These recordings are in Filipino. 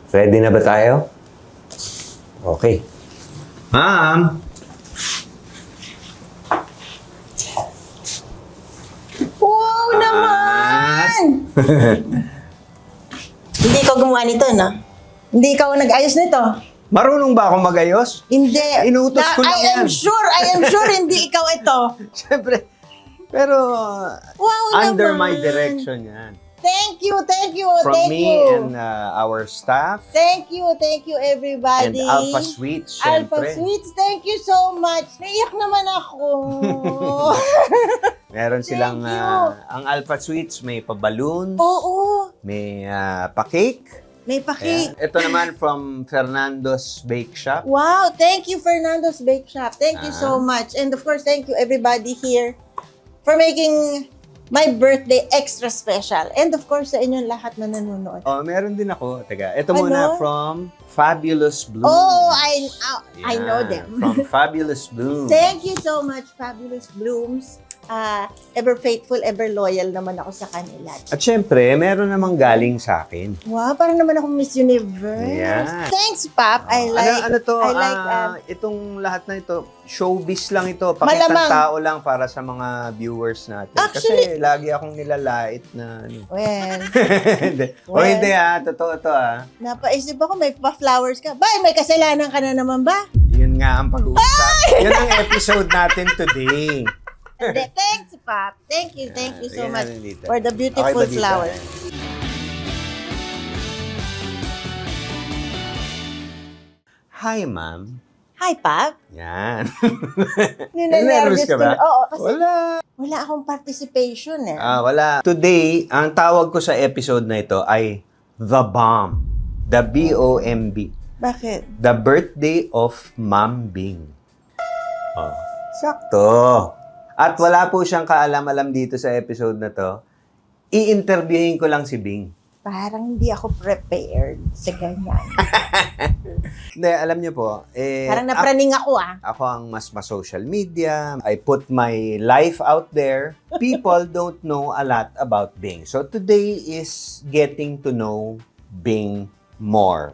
Ready na ba tayo? Okay. Ma'am! Wow naman! Hindi ikaw gumawa nito, no? Hindi ikaw nag-ayos nito. Marunong ba akong magayos? Hindi. Inuutos ko lang yan. I am sure hindi ikaw ito. Siyempre. Pero, Wow under naman. my direction yan. Thank you. From Thank me you. and our staff. Thank you everybody. And Alpha Sweets, Alpha syempre. Sweets, thank you so much. Naiyak naman ako. Meron silang, Thank you. ang Alpha Sweets, may pa-balloons, Oo. may pa-cake. May paki. Ito naman from Fernando's Bake Shop. Wow, thank you Fernando's Bake Shop. Thank you so Ah. much. And of course, thank you everybody here for making my birthday extra special. And of course, sa inyong lahat na nanonood. Oh, meron din ako. Teka, ito Ano? muna from Fabulous Blooms. Oh, I know Yan, them. From Fabulous Blooms. Thank you so much, Fabulous Blooms. Ever faithful, ever loyal naman ako sa kanila. At syempre, meron namang galing sa akin. Wow, parang naman ako Miss Universe. Yan. Thanks, Pap. I like, ano to? I like, itong lahat na ito, showbiz lang ito. Pakitang Malamang. tao lang para sa mga viewers natin. Actually- Kasi lagi akong nilalait na ano. well, Hindi. O Well. hindi totoo to napaisip ako, may pa-flowers ka. Ba, may kasalanan ka na naman ba? Yun nga ang pag-uusap. Yun ang episode natin today. Hindi, thanks, Pap. Thank you so Yan, much dito. for the Okay beautiful ba dito? flowers. Hi, ma'am. Hi, Pap. Yan. Ninenervous ka ba? Oo, kasi Wala. wala akong participation eh. Wala. Today, ang tawag ko sa episode na ito ay The Bomb. The B-O-M-B. Bakit? The Birthday of Ma'am Bing. Oh. Sakto. At wala po siyang kaalam-alam dito sa episode na to. I-interviewin ko lang si Bing. Parang hindi ako prepared sa ganyan. Hindi, alam niyo po, Parang napraning ako ako ang mas social media. I put my life out there. People don't know a lot about Bing. So today is getting to know Bing more.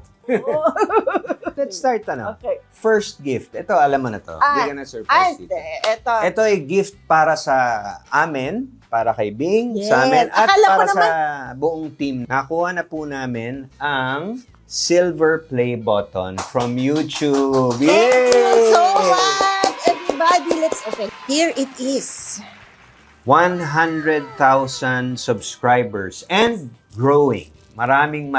Let's start Okay. First gift. Ito, alam mo na to. Hindi ka na surprise dito. Ito. Ito ay gift para sa amin, para kay Bing, Yes. sa amin, at Akala ko para naman- sa buong team. Nakuha na po namin ang silver play button from YouTube. Thank you so Yay! much, everybody. Let's open. Here it is. 100,000 subscribers and growing. Maraming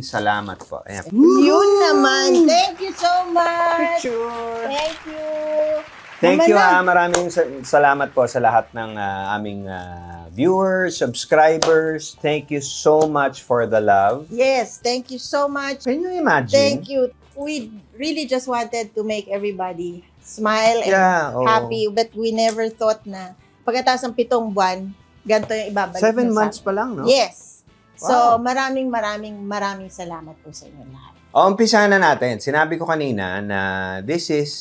salamat po. Ayan. Yun naman. Thank you so much. Picture! Thank you. Thank Naman you, na. maraming salamat po sa lahat ng aming viewers, subscribers. Thank you so much for the love. Yes, thank you so much. Can you imagine? Thank you. We really just wanted to make everybody smile and Yeah, oo. happy, but we never thought na pagkatapos ng 7 buwan, ganito yung ibabalik. 7 na sa months atin. pa lang, no? Yes. So, Wow. maraming salamat po sa inyo lahat. O, umpisa na natin. Sinabi ko kanina na this is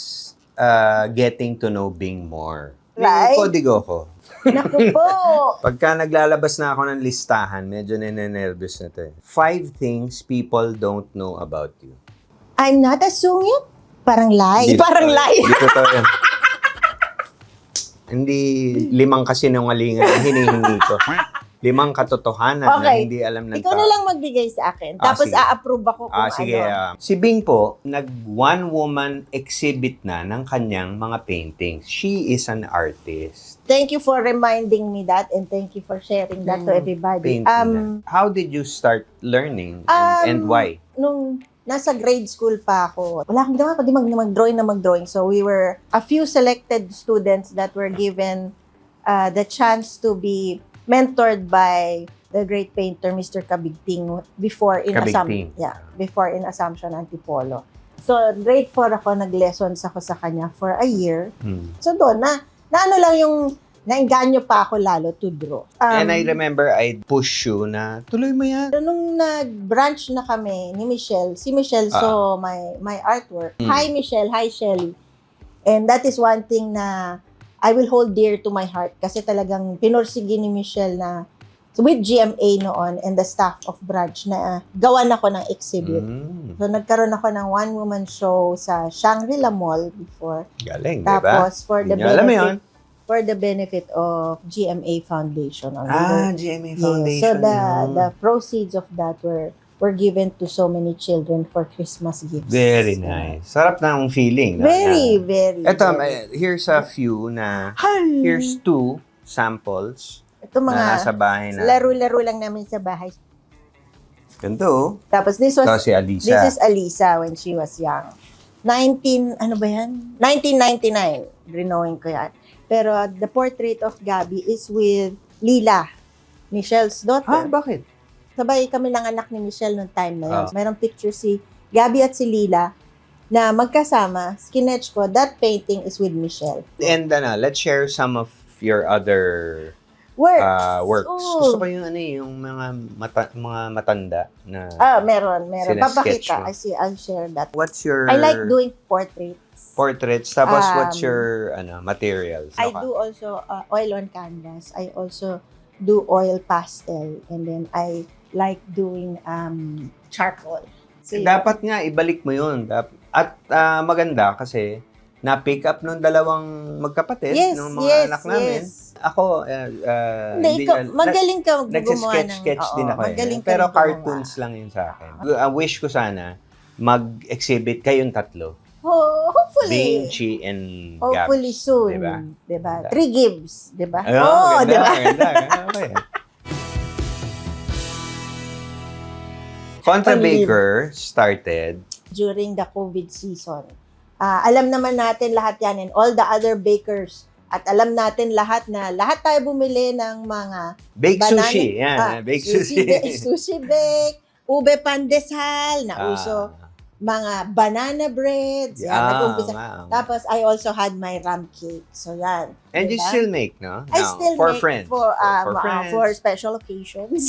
getting to know Bing more. Right. Yung kodigo ko. Naku po. Pagka naglalabas na ako ng listahan, medyo nene-nervous na to. 5 things people don't know about you. I'm not a sungit. Parang lie. Hindi Parang totoo- lie. Hindi totoo yan. Hindi 5 kasinungalingan ang hinihingi ko. 5 katotohanan na Okay. hindi alam ng Ikaw tao. na lang magbigay sa akin. Tapos sige. a-approve ako kung Sige. ano. Si Bing po, nag-one-woman exhibit na ng kanyang mga paintings. She is an artist. Thank you for reminding me that and thank you for sharing that to everybody. Painting na. How did you start learning and why? Nung nasa grade school pa ako, wala akong ginawa kundi mag-drawing. So we were a few selected students that were given the chance to be mentored by the great painter Mr. Kabigting before in Kabigting. Assumption Antipolo. So grade 4 ako, nag-lessons ako sa kanya for a year. So doon na ano lang yung nainganyo pa ako lalo to draw. And I remember I push you na tuloy mo yan. Nung nag-branch na kami ni Michelle, si Michelle saw my artwork. Hi Michelle, hi Shelly. And that is one thing na I will hold dear to my heart kasi talagang pinursige ni Michelle na with GMA noon and the staff of branch na gawan ako ng exhibit. So, nagkaroon ako ng one-woman show sa Shangri-La Mall before. Galing, di ba? Tapos, for the Alam mo yun? benefit of GMA Foundation. GMA Yes. Foundation. So, the proceeds of that were given to so many children for Christmas gifts. Very nice. Sarap na ang feeling. No? Very. Ito, here's a few na, here's 2 samples Ito na mga nasa bahay na. laro-laro lang namin sa bahay. Ganito. Tapos this Ito si Alisa. This is Alisa when she was young. 1999. Drawing ko yan. Pero the portrait of Gabby is with Lila, Michelle's daughter. Bakit? Sabay kami lang anak ni Michelle noong time na yun. Mayroong picture si Gabby at si Lila na magkasama. Skinetch ko, that painting is with Michelle. And let's share some of your other works. Oh. Gusto ko yung yung mga matanda na Meron. Sinasketch Papakita. mo. I'll share that. What's your I like doing portraits. portraits? Tapos what's your materials? I do also oil on canvas. I also do oil pastel. And then I like doing charcoal. So, Dapat nga ibalik mo yun. At maganda kasi na-pick up nung dalawang magkapatid, nung mga anak namin. Ako, magaling ka gumawa ng... Nagsisketch din ako. Pero cartoons lang yun sa akin. Wish ko sana mag-exhibit kayong tatlo. Hopefully. Bing, Chi, and Gabs. Hopefully soon. Diba? 3 Gibbs. Diba? Ganda, diba? Ganda. Okay. Contra Baker started during the COVID season. Alam naman natin lahat yan and all the other bakers. At alam natin lahat tayo bumili ng mga baked sushi. Yan, baked sushi. Sushi bake, ube pandesal, na uso. Mga banana breads. Yan, nag-umpisa. Tapos, I also had my ram cake. So, yan. And you still make, no? I still for make friends. For friends. For special occasions.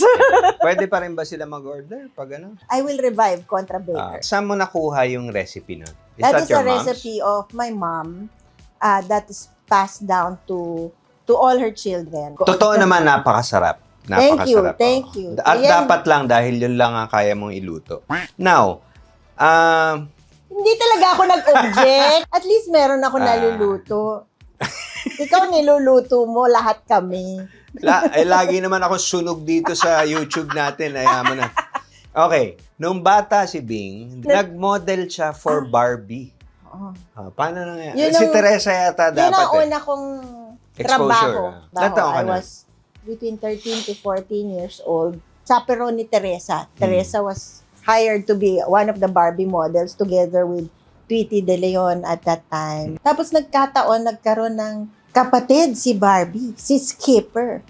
Pwede pa rin ba sila mag-order pag ano? I will revive Contra Baker. Saan mo nakuha yung recipe nun? That is your a recipe of my mom that is passed down to all her children. Totoo naman, napakasarap. Napakasarap. Thank you. At dapat lang dahil yun lang ang kaya mong iluto. Now, hindi talaga ako nag-object. At least meron ako naluluto. Ikaw niluluto mo, lahat kami. Lagi naman ako sunog dito sa YouTube natin. Ayaman na. Okay. Nung bata si Bing, nag-model siya for Barbie. Paano nangyari? Si Teresa yata dapat. Yun ang una kong trabaho. Ilan taon ka I was between 13 to 14 years old. Chaperone ni Teresa. Teresa was hired to be one of the Barbie models together with Tweety De Leon at that time. Tapos nagkaroon ng kapatid si Barbie, si Skipper.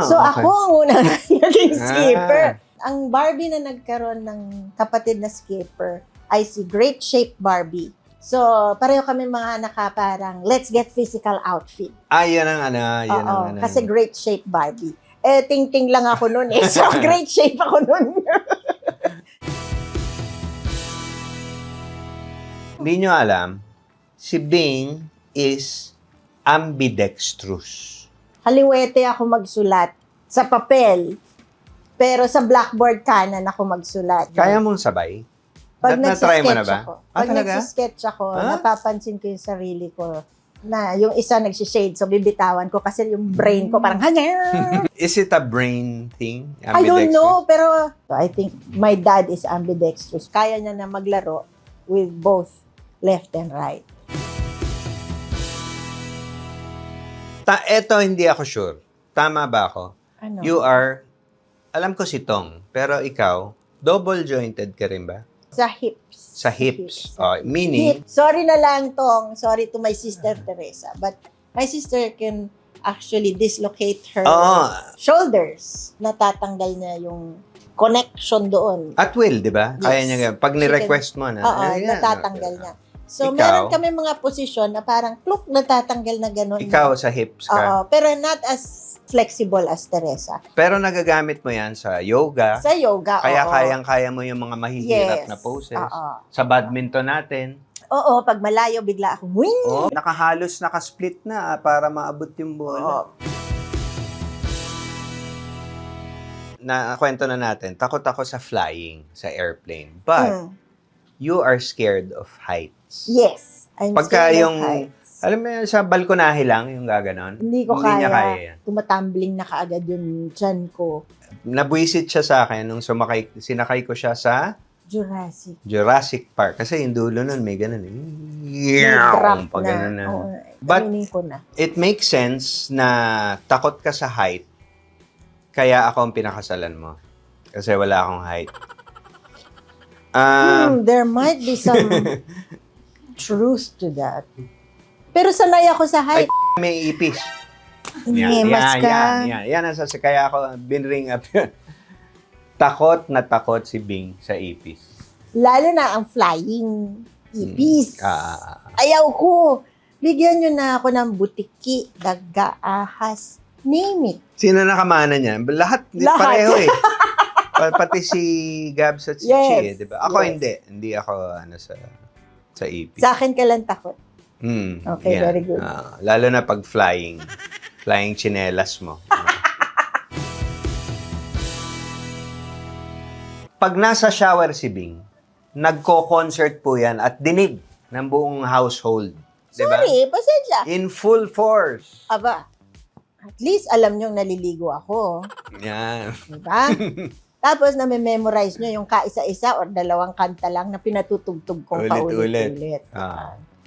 So ako ang unang naging Skipper. Ang Barbie na nagkaroon ng kapatid na Skipper ay si Great Shape Barbie. So, pareho kami mga parang let's get physical outfit. Yan ang kasi Great Shape Barbie. Ting-ting lang ako noon eh. So, great shape ako noon. Hindi nyo alam, si Bing is ambidextrous. Haliwete ako magsulat sa papel, pero sa blackboard kanan ako magsulat. Kaya mong sabay? Pag na-try mo na ba? Pag nagsisketch ako, napapansin ko yung sarili ko na yung isa nagsishade, so bibitawan ko kasi yung brain ko parang Is it a brain thing? I don't know, pero I think my dad is ambidextrous. Kaya niya na maglaro with both left and right. Eto, hindi ako sure. Tama ba ako? Ano? You are, alam ko si Tong, pero ikaw, double jointed ka rin ba? Sa hips. Sa hips. Meaning? Sorry na lang, Tong. Sorry to my sister, Teresa. But my sister can actually dislocate her shoulders. Natatanggal niya yung connection doon. At will, di ba? Yes. Kaya niya, pag ni-request mo na. Natatanggal niya. So, Ikaw? meron kami mga posisyon na parang pluk, natatanggal na gano'n. Ikaw sa hips ka. Oo, pero not as flexible as Teresa. Pero nagagamit mo yan sa yoga. Sa yoga, Kaya oo. kayang-kaya mo yung mga mahihirap na poses. Sa badminton natin. Oo, pag malayo, bigla ako, wing! Nakasplit na para maabot yung bola. kwento na natin, takot ako sa flying, sa airplane. But, you are scared of heights. Yes. I'm Pagka scared yung, of heights. alam mo yun, sa balkonahe lang, yung gaganon. Hindi ko niya kaya yan. Tumatumbling na kaagad yung tiyan ko. Nabwisit siya sa akin nung sinakay ko siya sa Jurassic Park. Kasi yung dulo nun, may ganun. Drop Pag ganun na. Oo, But, aminin ko na. it makes sense na takot ka sa height, kaya ako ang pinakasalan mo. Kasi wala akong height. There might be some truth to that. Pero sanay ako sa height. May ipis. Mas ka. Yan ang kaya ako binring up yun. Takot na takot si Bing sa ipis. Lalo na ang flying ipis. Ayaw ko. Bigyan nyo na ako ng butiki, daga, ahas, name it. Sino nakamana niya? Lahat. Pareho eh. Pati si Gabs at si Chi, eh, di ba? Ako hindi. Hindi ako sa ipis. Sa akin ka lang takot. Okay, yan. very good. Lalo na pag flying chinelas mo. Pag nasa shower si Bing, nagko-concert po yan at dinig ng buong household. Diba? Sorry, pasensya. In full force. Aba, at least alam nyo naliligo ako. Yan. Diba? Tapos na-memorize nyo yung kaisa-isa or dalawang kanta lang na pinatutugtog kong paulit-ulit.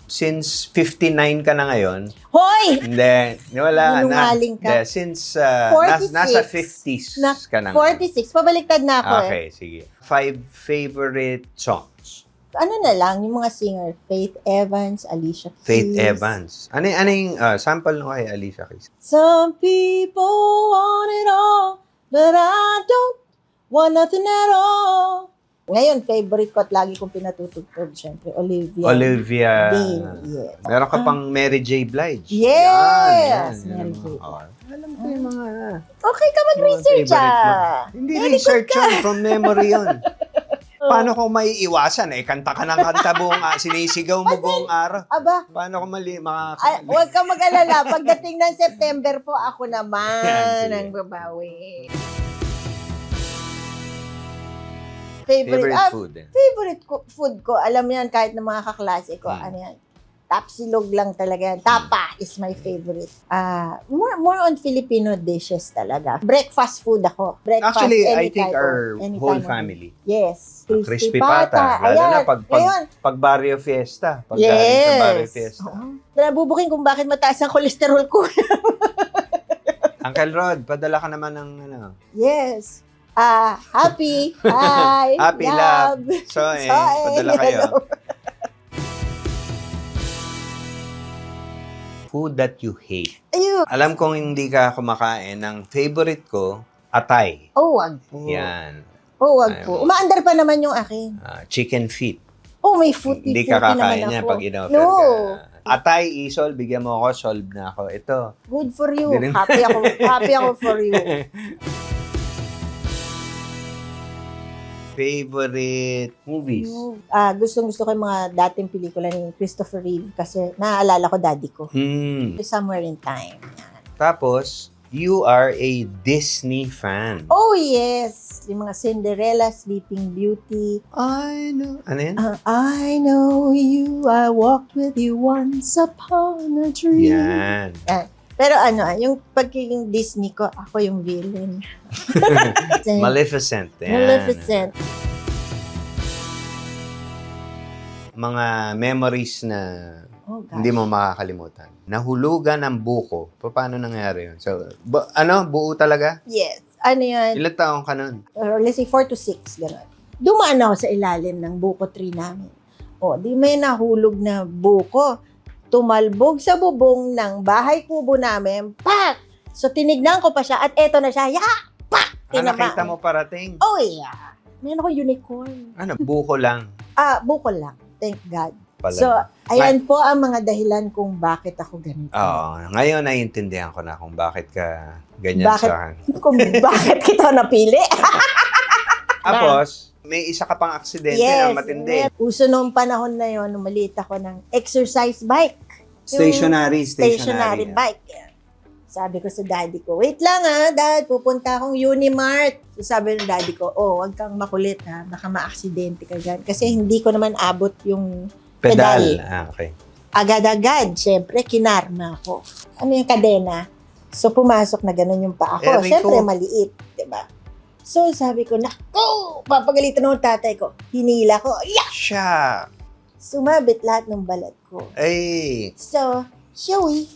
Since 59 ka na ngayon. Hoy! Hindi, wala na. Sinungaling ka. Since 46. nasa 50s ka na. 46. Pabaliktad na ako Okay, sige. 5 favorite songs. Ano na lang, yung mga singer, Faith Evans, Alicia Keys. Faith Evans. Ano yung sample nung kay Alicia Keys? Some people want it all, but I don't want nothing at all. Ngayon, favorite ko at lagi kong pinatutugtog, syempre, Olivia Dean. Yes. Meron ka pang Mary J. Blige. Yes! Yan. Mary J. Alam ko yung mga... Okay ka mag-research Hindi research yun. From memory yun. Paano ko maiiwasan? Kanta ka ng kanta buong sinisigaw mo buong araw. Aba, paano ko huwag ka mag-alala. Pagdating ng September po, ako naman ang babawi. Favorite food. Favorite food ko. Alam mo yan, kahit ng mga kaklase ko, ano yan, tapsilog lang talaga yan. Tapa is my favorite. More on Filipino dishes talaga. Breakfast food ako. Breakfast, actually, I think our whole family. Yes. Crispy pata. Lalo na pag Barrio Fiesta. Pag galing sa Barrio Fiesta. Nabubuking kung bakit mataas ang kolesterol ko. Uncle Rod, padala ka naman ng Yes. Happy. Hi. Happy love. Padala kayo. Food that you hate. Ayun. Alam kong hindi ka kumakain ng favorite ko, atay. Oh, wag po. Yan. Oh, wag po. Umaandar pa naman yung akin. Chicken feet. Oh, may footy Hindi ka kakain niya pag in-offer ka. Atay, isol, bigyan mo ako, solve na ako. Ito. Good for you. Happy ako for you. Favorite movies? Gustong-gusto ko yung mga dating pelikula ni Christopher Reeve kasi naaalala ko daddy ko. Somewhere in Time. Yan. Tapos, you are a Disney fan. Oh, yes! Yung mga Cinderella, Sleeping Beauty. I know. Ano yan? I know you, I walked with you once upon a dream. Yan. Pero yung pagiging Disney ko, ako yung villain. Maleficent. Yan. Maleficent. Mga memories na hindi mo makakalimutan. Nahulugan ang buko. Paano nangyari yun? So, buo talaga? Yes. Ano yan? Ilang taong ka nun? Let's say 4 to 6, gano'n. Dumaan ako sa ilalim ng buko tree namin. Di may nahulog na buko. Tumalbog sa bubong ng bahay kubo namin. Pak! So, tinignan ko pa siya at eto na siya. Pak! Nakita mo parating? Oh, yeah. Meron ako unicorn. Buko lang? Buko lang. Thank God. Pala. So, ayan po ang mga dahilan kung bakit ako ganito. Ngayon naiintindihan ko na kung bakit ka ganyan sa akin. Kung bakit kita napili. Tapos, may isa ka pang aksidente na matindi. Uso noong panahon na yon, maliit ako ng exercise bike. Stationary bike. Sabi ko sa daddy ko, wait lang dad, pupunta akong Unimart. So sabi ng daddy ko, wag kang makulit baka ma-aksidente ka dyan. Kasi hindi ko naman abot yung pedal. Okay. Agad-agad, syempre, kinarma ako. Ano yung kadena? So pumasok na ganun yung paa ko. Syempre, maliit, diba? So sabi ko, naku, papagalitan ng tatay ko. Hinila ko, Siya! Sumabit lahat ng balat ko. Ay! So, Showy,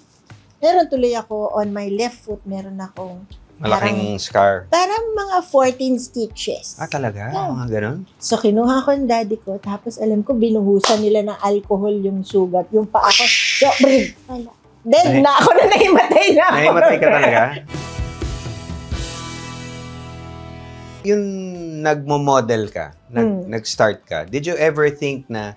meron tuloy ako on my left foot, meron akong Malaking scar. parang mga 14 stitches. Talaga? Yeah. Mga ganun? So, kinuha ko ng daddy ko, tapos alam ko, binuhusan nila ng alcohol yung sugat, yung paa ko. So, wala. Dead na ako na nahimatay na ako. Nahimatay ka talaga? Yung nagmo-model ka, nag-start ka, did you ever think na,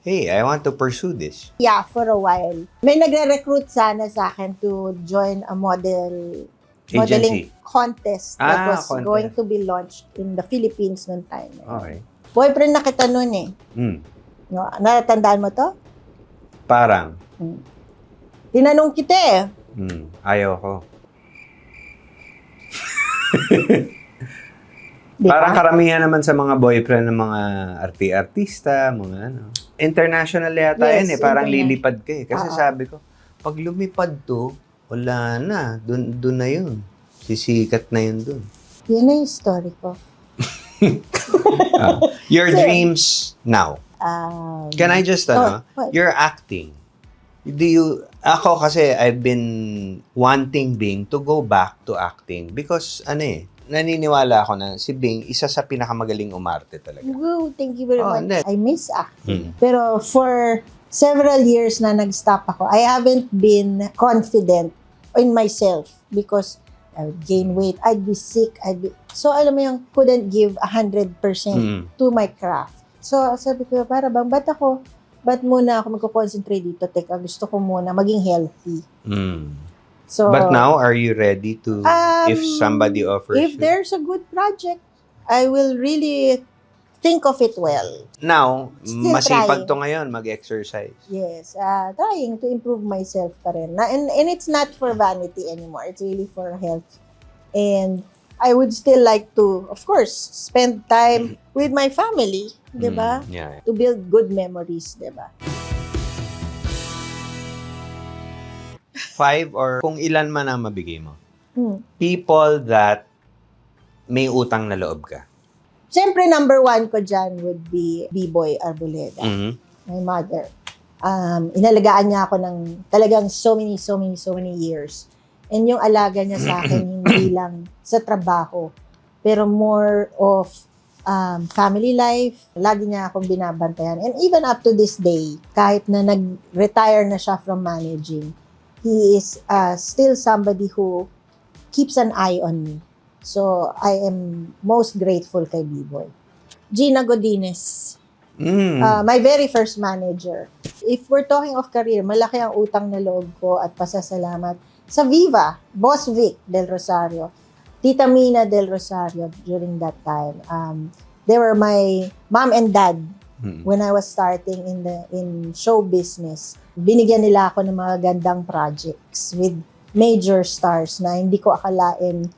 hey, I want to pursue this? Yeah, for a while. May nagre-recruit sana sa akin to join a modeling contest that was contest. going to be launched in the Philippines noong time. Okay. Boyfriend na kita noon eh. No, natatandaan mo to? Parang. Tinanong kita eh. Ayaw ko. Diba? Parang karamihan naman sa mga boyfriend ng mga artista, mga ano. International yata Yes, yun eh. Parang internet. lilipad ka eh. Kasi sabi ko, pag lumipad to, wala na. Dun na yun. Sisikat na yun dun. Yan na yung story ko. Your dreams now. Can I just, what? you're acting. Ako kasi, I've been wanting Bing to go back to acting because, naniniwala ako na si Bing, isa sa pinakamagaling umarte talaga. Woo, thank you very much. Net. I miss acting. Pero for several years na nag-stop ako, I haven't been confident in myself because I would gain weight, I'd be sick, so alam mo yung couldn't give 100% to my craft. So sabi ko, ba't muna ako magko-concentrate dito? Teka, gusto ko muna maging healthy. So, But now, are you ready to, if somebody offers if you? there's a good project, I will really think of it well. Now, Still masipag trying. to ngayon, mag-exercise. Yes, trying to improve myself pa rin. And it's not for vanity anymore. It's really for health. And I would still like to, of course, spend time with my family, di ba? Yeah. To build good memories, di ba? 5 or kung ilan man ang mabigay mo. People that may utang na loob ka. Siyempre, number 1 ko dyan would be B-Boy Arboleda. My mother. Inalagaan niya ako ng talagang so many years. And yung alaga niya sa akin, hindi lang sa trabaho, pero more of family life. Lagi niya akong binabantayan. And even up to this day, kahit na nag-retire na siya from managing, he is still somebody who keeps an eye on me. So, I am most grateful kay B-Boy. Gina Godinez. My very first manager. If we're talking of career, malaki ang utang na loob ko at pasasalamat sa Viva, Boss Vic Del Rosario, Tita Mina Del Rosario during that time. They were my mom and dad when I was starting in show business. Binigyan nila ako ng mga gandang projects with major stars na hindi ko akalain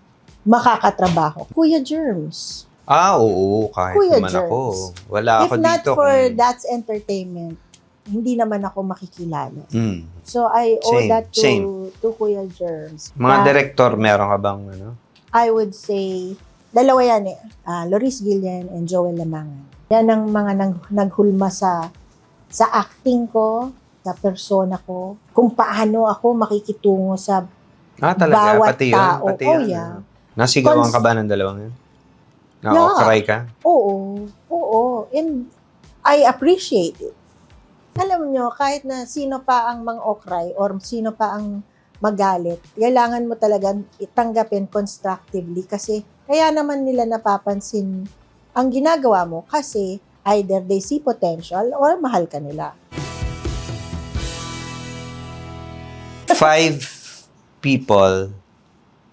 makakatrabaho. Kuya Germs. Oo, kahit Kuya naman Germs. ako. Wala ako If not dito. for That's Entertainment, hindi naman ako makikilala. So I owe Same, that same. to Kuya Germs. Mga director, meron ka bang ano? I would say, dalawa yan eh. Loris Guillen and Joel Lamangan. Yan ang mga naghulma sa acting ko, sa persona ko, kung paano ako makikitungo sa Talaga? bawat Pati yun? tao. Pati Oh, yun? yeah. Nasigawan ka ba ng dalawang yun? Yeah. Na-okray ka? Oo. And I appreciate it. Alam nyo, kahit na sino pa ang mang-okray or sino pa ang magalit, kailangan mo talagang itanggapin constructively kasi kaya naman nila napapansin ang ginagawa mo kasi either they see potential or mahal ka nila. 5 people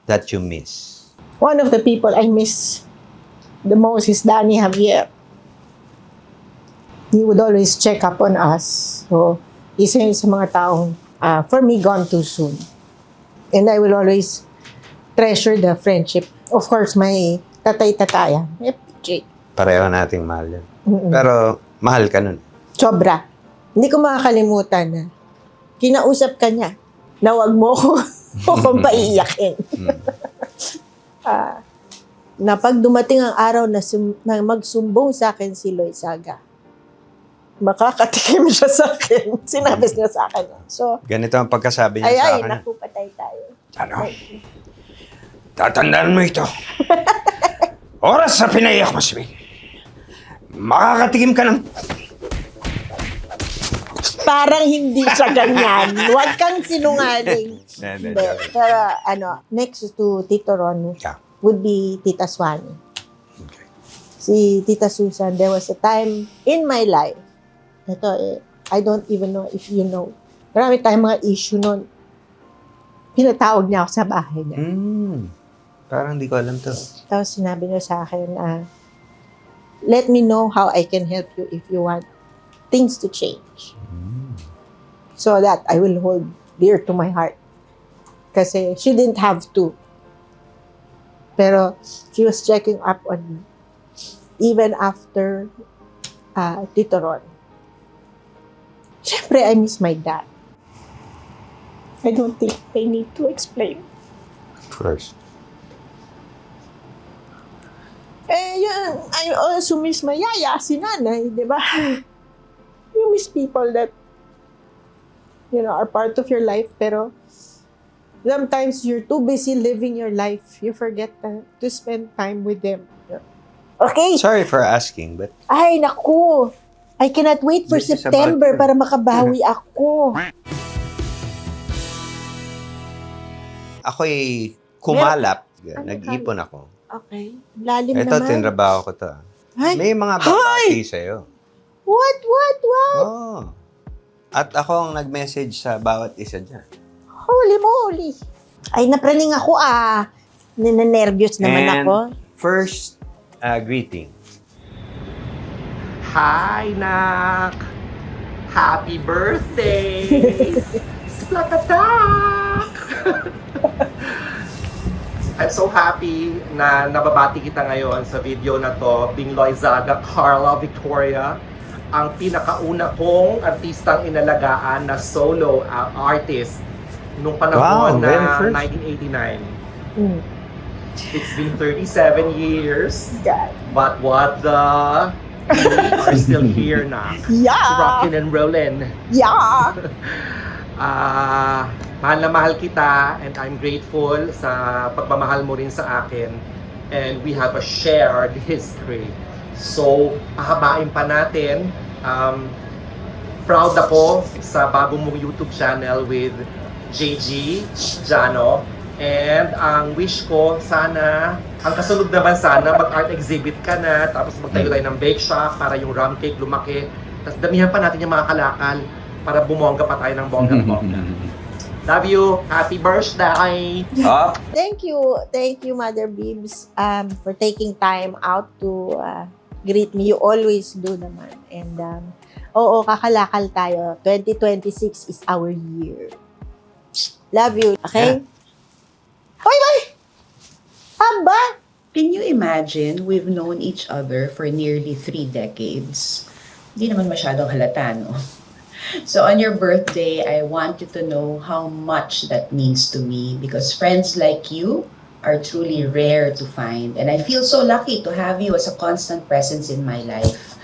that you miss. One of the people I miss the most is Danny Javier. He would always check up on us. So, isa yun sa mga taong, for me, gone too soon. And I will always treasure the friendship. Of course, my tatay-tataya. FJ. Pareho nating mahal yan. Mm-mm. Pero, mahal ka nun. Sobra. Hindi ko makakalimutan na kinausap ka niya na wag mo ko kung paiiyakin. Na pag dumating ang araw na, na magsumbong sa akin si Loizaga, makakatikim siya sa akin. Sinabi niya sa akin. So, Ganito ang pagkasabi niya sa ay, akin. naku, patay tayo. Ano? Tatandaan mo ito. Oras sa pinaiyak mo, Swing. Makakatikim ka ng... Parang hindi siya ganyan. Huwag kang sinungaling. Hindi. Pero, next to Tito Ron Yeah. would be Tita Swan. Okay. Si Tita Susan, there was a time in my life, I don't even know if you know, marami tayong mga issue nun. Pinatawag niya ako sa bahay niya. Parang di ko alam to. Tapos sinabi niya sa akin, let me know how I can help you if you want things to change. So that I will hold dear to my heart. Kasi she didn't have to. Pero she was checking up on me. Even after Tito Ron. Siyempre, I miss my dad. I don't think I need to explain. Of course. Yan, I also miss my yaya, si nanay, di ba? You miss people that, are part of your life, pero sometimes you're too busy living your life, you forget to spend time with them. Okay. Sorry for asking, but... Ay, naku! I cannot wait for This is September about- para makabawi ako. Ako'y kumalap. Ano Nag-ipon ako. Okay. Lalim Ito, naman. tinrabaho ko to. Ay, May mga babati sa'yo. what? Oh. At ako ang nag-message sa bawat isa dyan. Holy moly. Ay, napraning ako Ninanervyos naman And ako. first greeting. Hi, Nak! Happy birthday! Splatatak! I'm so happy na nababati kita ngayon sa video na to, Bing Loizaga, Carla Victoria, ang pinakauna kong artistang inalagaan na solo artist nung panahon Wow, very na first. 1989. Mm. It's been 37 years, God. but what the... We are still here na. Yeah! Rockin' and rollin'. Yeah! Mahal na mahal kita and I'm grateful sa pagmamahal mo rin sa akin. And we have a shared history. So, pahabain pa natin. Proud ako sa bagong mong YouTube channel with JG Jano. And ang wish ko, sana, ang kasunod naman sana, mag-art exhibit ka na, tapos magtayo tayo ng bake shop para yung rum cake lumaki. Tapos damihan pa natin yung mga kalakal para bumongga pa tayo ng bongga-bongga. Love you! Happy birthday! Oh, Thank you, Mother Bibs, for taking time out to greet me. You always do naman. And, kakalakal tayo. 2026 is our year. Love you. Okay? Yeah. Bye-bye! Aba! Can you imagine, we've known each other for nearly 3 decades. Hindi naman masyadong halata, no? So on your birthday, I want you to know how much that means to me because friends like you are truly rare to find. And I feel so lucky to have you as a constant presence in my life.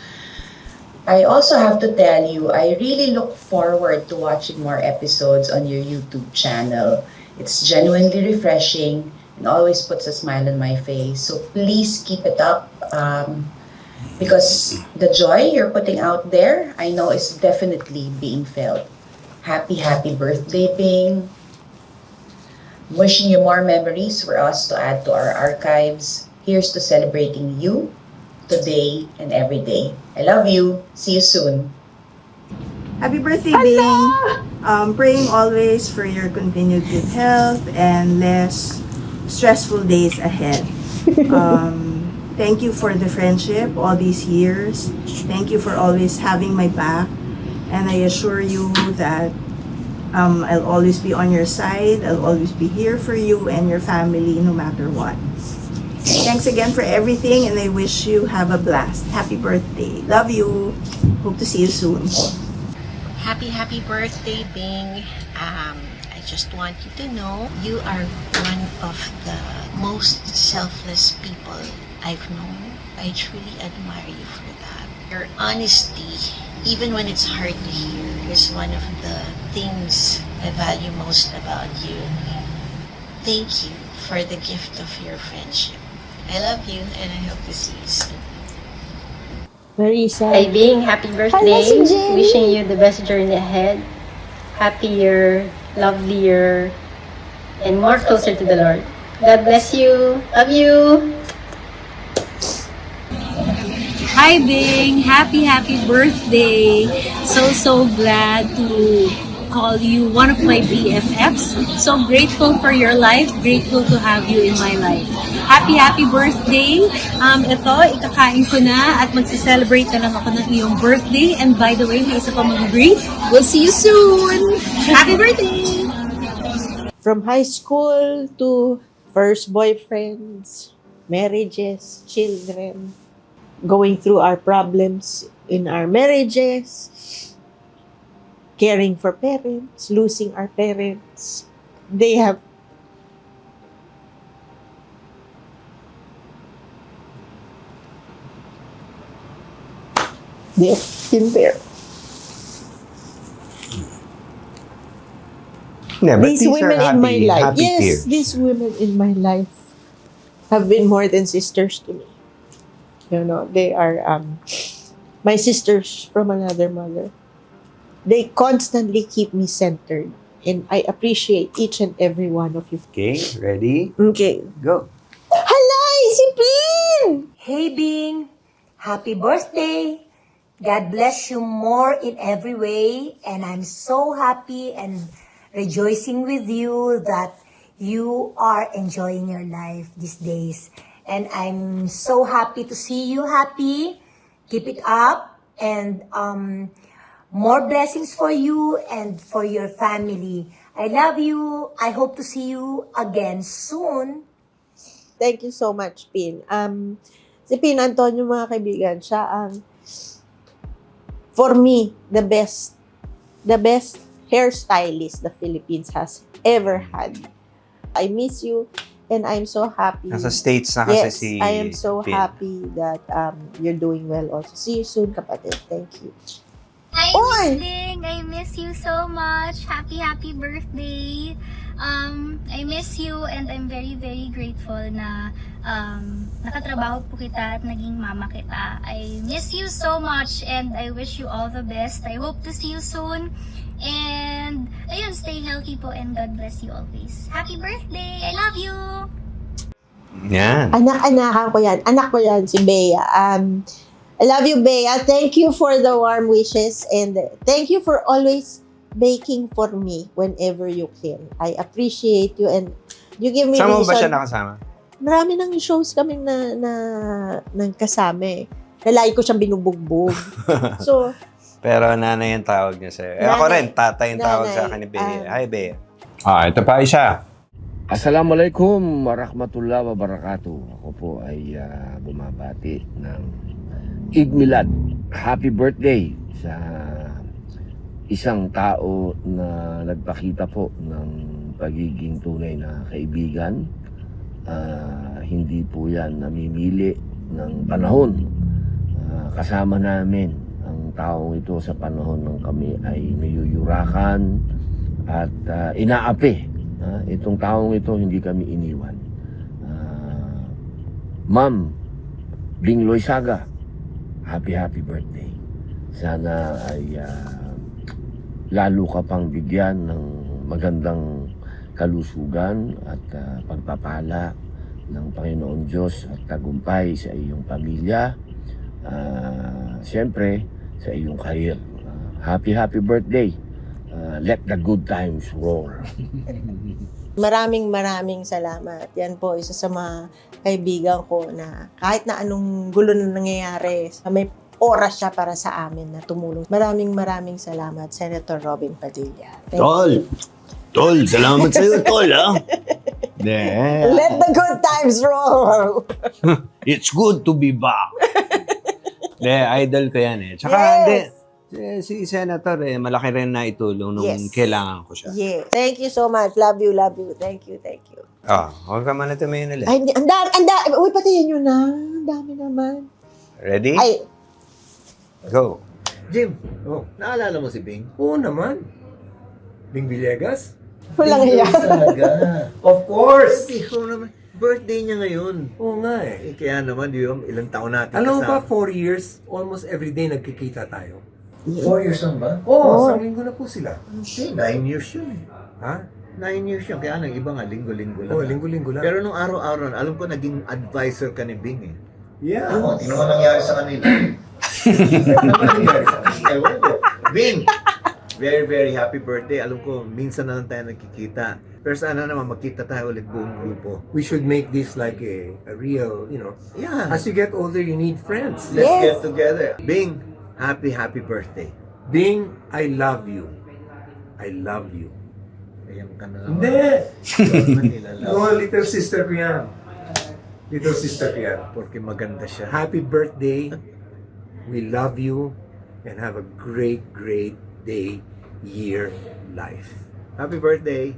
I also have to tell you, I really look forward to watching more episodes on your YouTube channel. It's genuinely refreshing and always puts a smile on my face. So please keep it up because the joy you're putting out there, I know is definitely being felt. Happy birthday, Bing. Wishing you more memories for us to add to our archives. Here's to celebrating you today and every day. I love you. See you soon. Happy birthday, Bing! Praying always for your continued good health and less stressful days ahead. Thank you for the friendship all these years. Thank you for always having my back. And I assure you that I'll always be on your side. I'll always be here for you and your family no matter what. Thanks again for everything, and I wish you have a blast. Happy birthday. Love you. Hope to see you soon. Happy birthday, Bing. I just want you to know you are one of the most selfless people I've known. I truly admire you for that. Your honesty, even when it's hard to hear, is one of the things I value most about you. Thank you for the gift of your friendship. I love you and I hope to see you soon. Marisa. Hi, Bing. Happy birthday. Hello, si Jenny. Wishing you the best journey ahead. Happier, lovelier, and more closer to the Lord. God bless you. Love you. Hi Bing! Happy birthday! So glad to call you one of my BFFs. So grateful for your life, grateful to have you in my life. Happy birthday! Ito, ikakain ko na at magse-celebrate na lang ako ng iyong birthday. And by the way, may isa pa mag-greet. We'll see you soon! Happy birthday! From high school to first boyfriends, marriages, children, going through our problems in our marriages, caring for parents, losing our parents. They have been there. Yeah, but These women in my life, happy yes, tears. these women in my life have been more than sisters to me. You know, they are my sisters from another mother. They constantly keep me centered, and I appreciate each and every one of you. Okay, ready? Okay. Go. Hala, isipin! Hey Bing, happy birthday! God bless you more in every way, and I'm so happy and rejoicing with you that you are enjoying your life these days. And I'm so happy to see you happy. Keep it up, and more blessings for you and for your family. I love you. I hope to see you again soon. Thank you so much, Pin. Si Pin Antonio, mga kaibigan, siya ang, for me, the best hairstylist the Philippines has ever had. I miss you, and I'm so happy. Nasa States na kasi Yes, si I am so Pin. happy that you're doing well also. See you soon, kapatid. Thank you. Hi, Oy! Miss Ding! I miss you so much. Happy birthday! I miss you and I'm very grateful na nakatrabaho po kita at naging mama kita. I miss you so much and I wish you all the best. I hope to see you soon. And ayun, stay healthy po and God bless you always. Happy birthday! I love you! Yan. Anak ko yan, si Bea. I love you, Bea. Thank you for the warm wishes and thank you for always baking for me whenever you can. I appreciate you and you give me Sama mo ba siya reason. nakasama? Marami ng shows kami nang kasama eh. Nalagi ko siyang binubugbog. So, Pero nanay ang tawag niya sa'yo. Eh, ako Nanay. rin, tatay ang tawag Nanay. sa akin ni Bea. Hi, Bea. Ito pa isa. Assalamualaikum warahmatullahi wabarakatuh. Ako po ay bumabati ng Eid Milad. Happy birthday sa isang tao na nagpakita po ng pagiging tunay na kaibigan. Hindi po yan namimili ng panahon. Kasama namin ang taong ito sa panahon ng kami ay nayuyurakan at inaapi. Itong taong ito hindi kami iniwan. Ma'am Bing Loizaga, happy birthday. Sana ay lalo ka pang bigyan ng magandang kalusugan at pagpapala ng Panginoon Diyos at tagumpay sa iyong pamilya. Siyempre, sa iyong career. Happy birthday. Let the good times roll. maraming salamat. Yan po, isa sa mga kaibigan ko na kahit na anong gulo na nangyayari, may oras siya para sa amin na tumulong. Maraming salamat, Senator Robin Padilla. Thank you. Tol, salamat sa'yo, Tol, ha? Yeah. Let the good times roll! It's good to be back. Idol ko yan eh. Tsaka, Yes. si Senator malaki rin na itulong nung Yes. kailangan ko siya. Yes. Thank you so much. Love you. Thank you. Huwag ka man na tumayin ulit. Ay, ang dami. Uy, patayin nyo na. Ang dami naman. Ready? Ay, Go. Jim, naalala mo si Bing? Oo naman. Bing Villegas? walang iya. Of course! Hindi ko naman. Birthday niya ngayon. Oo nga eh. Kaya naman, di ba, ilang taon natin Alam mo ba, kasama. 4 years, almost every day nagkikita tayo. 4 years lang ba? Oo, isang linggo na po sila. Hindi, 9 years yun eh. Ha? 9 years yun. Kaya nang iba nga, linggo-linggo lang. Oo, linggo-linggo lang. Pero nung araw-araw, alam ko, naging advisor ka ni Bing eh. Yeah. Oo, tingnan mo nangyari sa kanila. Ano nangyari sa kanila? Ewan ko. Bing! Very, very happy birthday. Alam ko, minsan na lang tayo nagkikita. Pero sana naman, magkita tayo ulit buong grupo. We should make this like a real, Yeah. as you get older, you need friends. Let's Yes. get together. Bing, happy birthday. Bing, I love you. I love you. Ayan ka na Hindi! naman. No, little sister ko yan. Little sister ko yan. Porque maganda siya. Happy birthday. We love you. And have a great, great day, year, life. Happy birthday.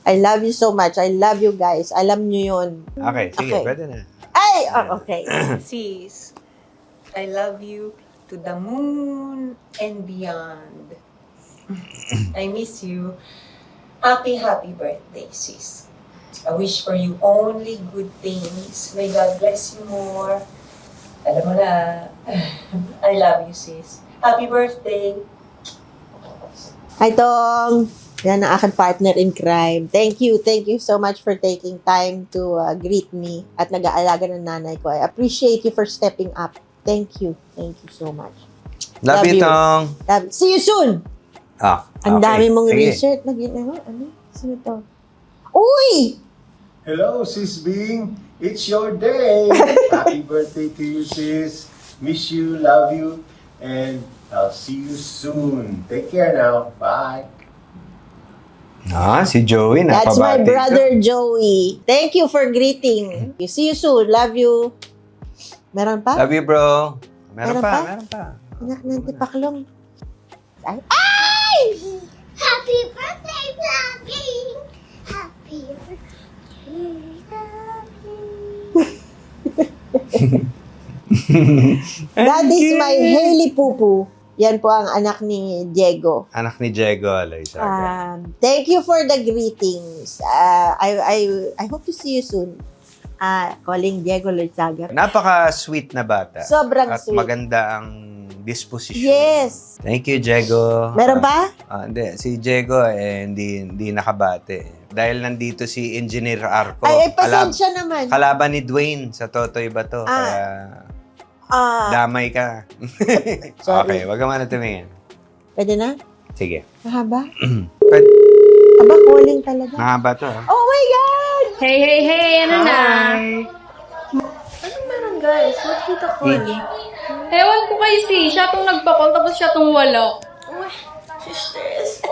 I love you so much. I love you guys. Alam nyo yun. Okay, sige, Okay. pwede na. Ay! Okay. Sis, I love you to the moon and beyond. I miss you. Happy birthday, sis. I wish for you only good things. May God bless you more. Alam mo na, I love you, sis. Happy birthday. Hi, Tong. Yan ang aking partner in crime. Thank you so much for taking time to greet me at nag-aalaga ng nanay ko. I appreciate you for stepping up. Thank you so much. Love you, Tong. See you soon! Ang okay. dami mong Sige. research na ginawa. Ano? Sino to? Uy! Hello, Sis Bing. It's your day. Happy birthday to you, sis. Miss you, love you, and I'll see you soon. Take care now. Bye. Si Joey, That's my napabati. brother Joey. Thank you for greeting. See you soon. Love you. Meron pa? Love you, bro. Meron Meron pa? pa. Anak ng tipaklong. Ay! Happy birthday, Vloggy! Happy birthday, That is my Hailey Pupu. Yan po ang anak ni Diego. Anak ni Diego Aloyzaga. Thank you for the greetings. I hope to see you soon. Calling Diego Loizaga. Napaka-sweet na bata. Sobrang at sweet. maganda ang disposition. Yes. Thank you, Diego. Meron pa? Hindi. Si Diego, hindi nakabate. Dahil nandito si Engineer Arco. Ay, pasensya naman. Kalaban ni Dwayne sa Totoy Bato. Kaya damay ka. Sorry. Okay, wag ka muna tumingin. Pwede na? Sige. Mahaba? Pwede. Aba, calling talaga. Mahaba to. Oh my God! Hey, ano na? Anong meron, guys? What kita call? Ewan ko kay si, siya tong nagpa-call tapos siya tong wala. Sisters.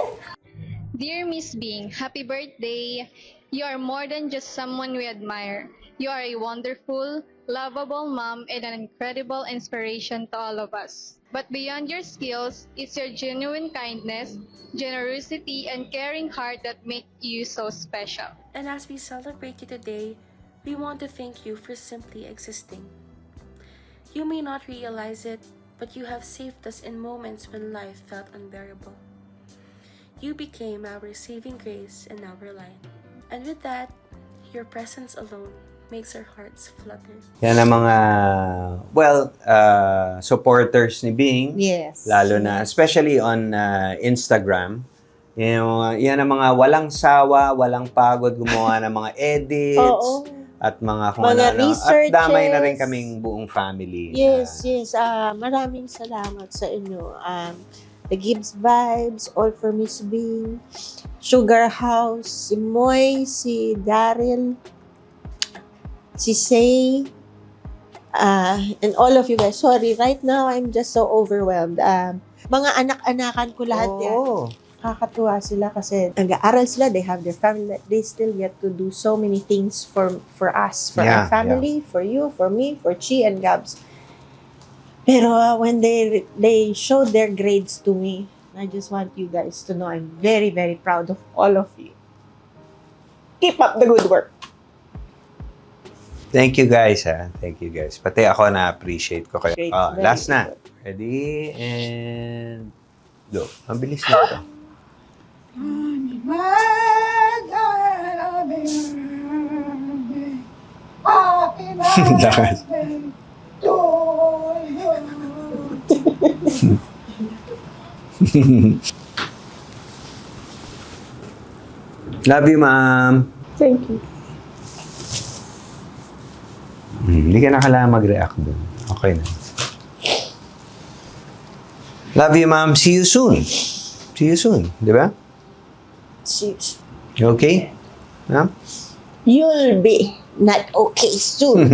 Dear Miss Bing, happy birthday! You are more than just someone we admire. You are a wonderful, lovable mom and an incredible inspiration to all of us. But beyond your skills, it's your genuine kindness, generosity, and caring heart that make you so special. And as we celebrate you today, we want to thank you for simply existing. You may not realize it, but you have saved us in moments when life felt unbearable. You became our saving grace in our life. And with that, your presence alone makes our hearts flutter. Yan ang mga, supporters ni Bing. Yes. Lalo na, especially on Instagram. Yan ang mga walang sawa, walang pagod, gumawa ng mga edits. Oo. At mga kung Mga ano. At researches. damay na rin kaming buong family. Yes. Maraming salamat sa inyo. The Gibbs Vibes, All for Miss Bing, Sugar House, si Moy, si Daryl, si Say, And all of you guys, sorry, right now, I'm just so overwhelmed. Mga anak-anakan ko lahat yan. Kakatuwa sila kasi nag-aaral sila, they have their family, they still get to do so many things for us, for our family, for you, for me, for Chi and Gabs. Pero when they showed their grades to me, I just want you guys to know I'm very, very proud of all of you. Keep up the good work. Thank you guys, ha. Thank you guys. Pati ako na-appreciate ko kayo. Great, Last very na. Ready? And go. Ang bilis na ito. Lakas. Love you, ma'am. Thank you. Hindi ka na kailangan mag-react dun. Okay na. Love you, ma'am. See you soon. See you soon. Di ba? See You okay? Ma'am? You'll be not okay soon.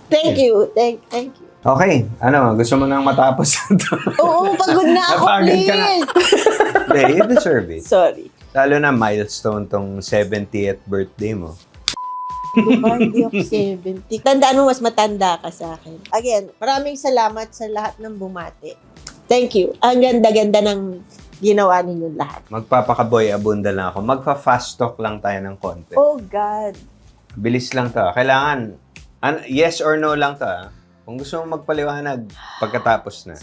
Thank you. Thank you. Okay. Ano, gusto mo nang matapos ito? Oo, pagod na ako, Napagod ka na. please. Hindi, you deserve it. Sorry. Lalo na milestone tong 70th birthday mo. Diba, hindi ako 70. Tandaan mo, mas matanda ka sa akin. Again, maraming salamat sa lahat ng bumati. Thank you. Ang ganda-ganda ng ginawa ninyo lahat. Magpapakaboy abunda lang ako. Magpa-fast talk lang tayo ng konti. Oh, God. Bilis lang to. Kailangan, yes or no lang to. Kung gusto mo magpaliwanag, pagkatapos na.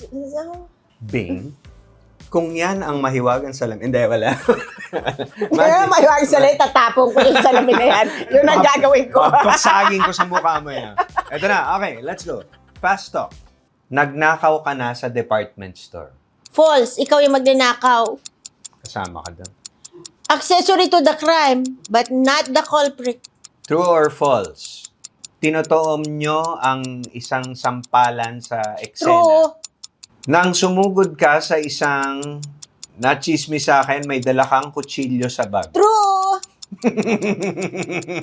Bing, kung yan ang mahiwagang salamin. Hindi, wala. Kaya mahiwagang salamin, tatapong ko yung salamin na yan. Yun ang gagawin ko. Pasagin ko sa mukha mo yan. Ito na. Okay, let's go. Fast talk. Nagnakaw ka na sa department store. False. Ikaw yung magnanakaw. Kasama ka doon. Accessory to the crime, but not the culprit. True or false? Tinotoom nyo ang isang sampalan sa eksena. True. Nang sumugod ka sa isang nachismis sa akin, may dala kang kutsilyo sa bag. True.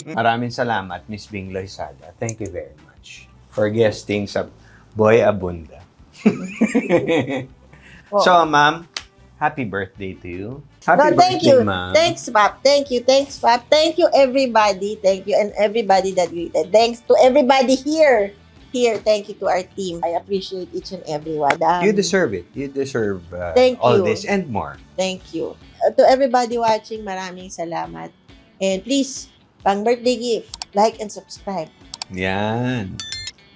Maraming salamat, Miss Bing Loisada. Thank you very much for guesting sa Boy Abunda. So, ma'am, happy birthday to you. Happy Thank birthday, you. ma'am. Thanks, Pap. Thank you. Thanks, Pap. Thank you, everybody. Thank you, and everybody that greeted. Thanks to everybody here. Thank you to our team. I appreciate each and every one. You deserve it. You deserve Thank all you. this and more. Thank you. To everybody watching, maraming salamat. And please, pang birthday gift, like and subscribe. Yan.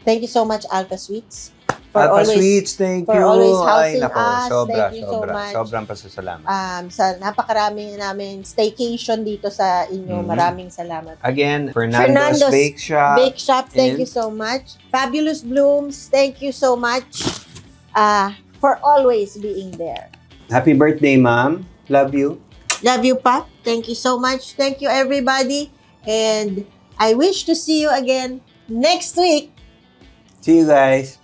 Thank you so much, Alpha Sweets. Alpha Sweets, thank you. For always Ay, housing nako, us. sobra, Thank you sobra. so much. Sobrang pasasalamat. Sa napakarami namin staycation dito sa inyo. Mhm. Maraming salamat. Again, Fernando's Bake Shop. Bake Shop, thank And- you so much. Fabulous Blooms, thank you so much for always being there. Happy birthday, ma'am. Love you. Love you, Pop. Thank you so much. Thank you, everybody. And I wish to see you again next week. See you guys.